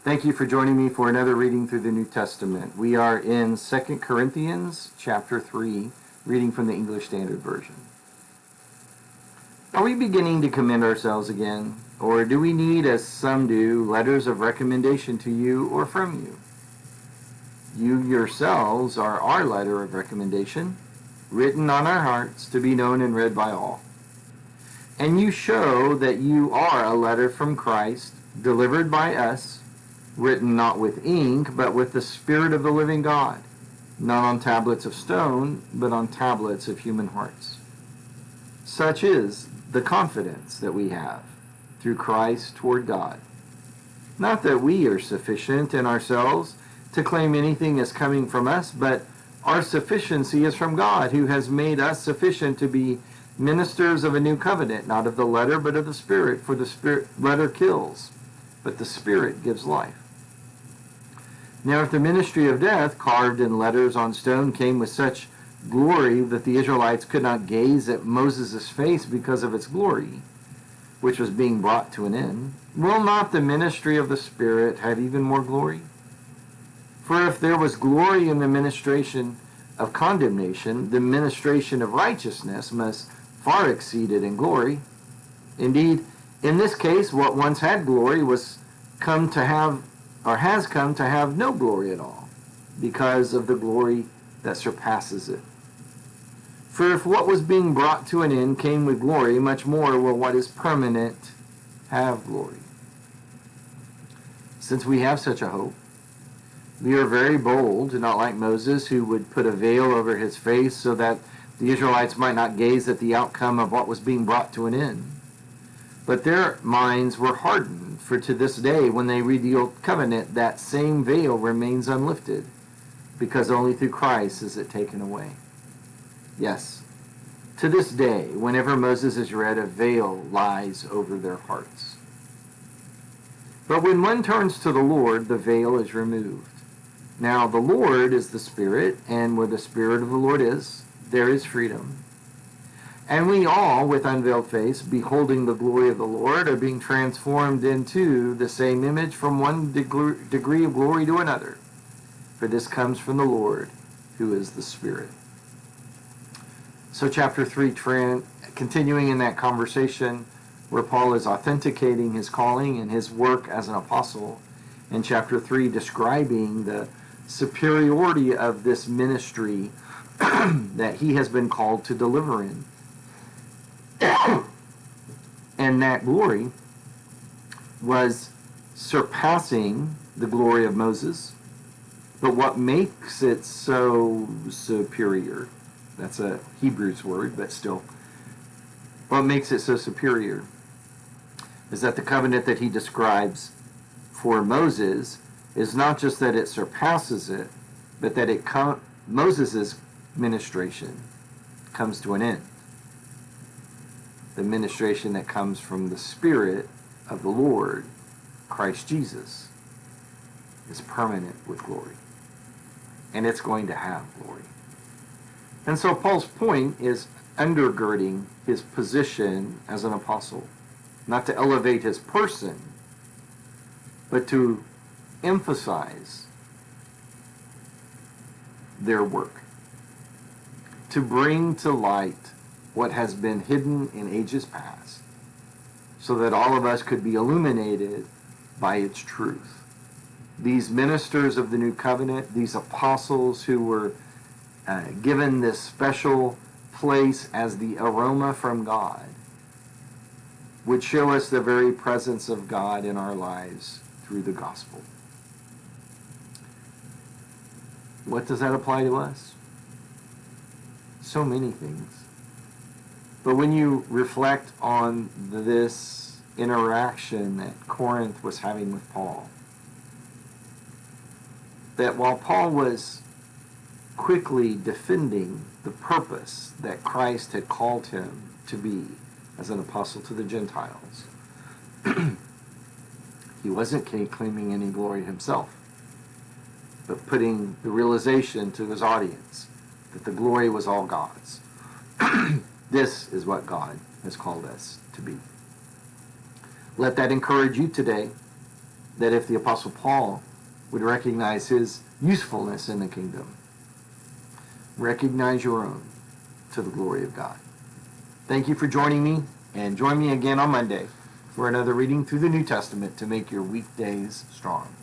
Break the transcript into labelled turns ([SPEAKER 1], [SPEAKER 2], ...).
[SPEAKER 1] Thank you for joining me for another reading through the New Testament. We are in 2 Corinthians chapter 3, reading from the English Standard Version. Are we beginning to commend ourselves again, or do we need, as some do, letters of recommendation to you or from you? You yourselves are our letter of recommendation, written on our hearts to be known and read by all. And you show that you are a letter from Christ, delivered by us, written not with ink, but with the Spirit of the living God, not on tablets of stone, but on tablets of human hearts. Such is the confidence that we have through Christ toward God. Not that we are sufficient in ourselves to claim anything as coming from us, but our sufficiency is from God, who has made us sufficient to be ministers of a new covenant, not of the letter, but of the Spirit. For the letter kills, but the Spirit gives life. Now if the ministry of death, carved in letters on stone, came with such glory that the Israelites could not gaze at Moses' face because of its glory, which was being brought to an end, will not the ministry of the Spirit have even more glory? For if there was glory in the ministration of condemnation, the ministration of righteousness must far exceed it in glory. Indeed, in this case, what once had glory has come to have no glory at all, because of the glory that surpasses it. For if what was being brought to an end came with glory, much more will what is permanent have glory. Since we have such a hope, we are very bold, not like Moses, who would put a veil over his face so that the Israelites might not gaze at the outcome of what was being brought to an end. But their minds were hardened, for to this day, when they read the Old Covenant, that same veil remains unlifted, because only through Christ is it taken away. Yes, to this day, whenever Moses is read, a veil lies over their hearts. But when one turns to the Lord, the veil is removed. Now the Lord is the Spirit, and where the Spirit of the Lord is, there is freedom. And we all, with unveiled face, beholding the glory of the Lord, are being transformed into the same image from one degree of glory to another. For this comes from the Lord, who is the Spirit. So chapter 3, continuing in that conversation where Paul is authenticating his calling and his work as an apostle, and chapter 3 describing the superiority of this ministry that he has been called to deliver in. And that glory was surpassing the glory of Moses. But what makes it so superior, that's a Hebrews word, but still, what makes it so superior is that the covenant that he describes for Moses is not just that it surpasses it, but that Moses' ministration comes to an end. The ministration that comes from the Spirit of the Lord, Christ Jesus, is permanent with glory. And it's going to have glory. And so Paul's point is undergirding his position as an apostle. Not to elevate his person, but to emphasize their work. To bring to light what has been hidden in ages past, so that all of us could be illuminated by its truth. These ministers of the new covenant, these apostles who were given this special place as the aroma from God, would show us the very presence of God in our lives through the gospel. What does that apply to us? So many things. But when you reflect on this interaction that Corinth was having with Paul, that while Paul was quickly defending the purpose that Christ had called him to be as an apostle to the Gentiles, he wasn't claiming any glory himself, but putting the realization to his audience that the glory was all God's. This is what God has called us to be. Let that encourage you today. that if the Apostle Paul would recognize his usefulness in the kingdom, recognize your own to the glory of God. Thank you for joining me, and join me again on Monday for another reading through the New Testament to make your weekdays strong.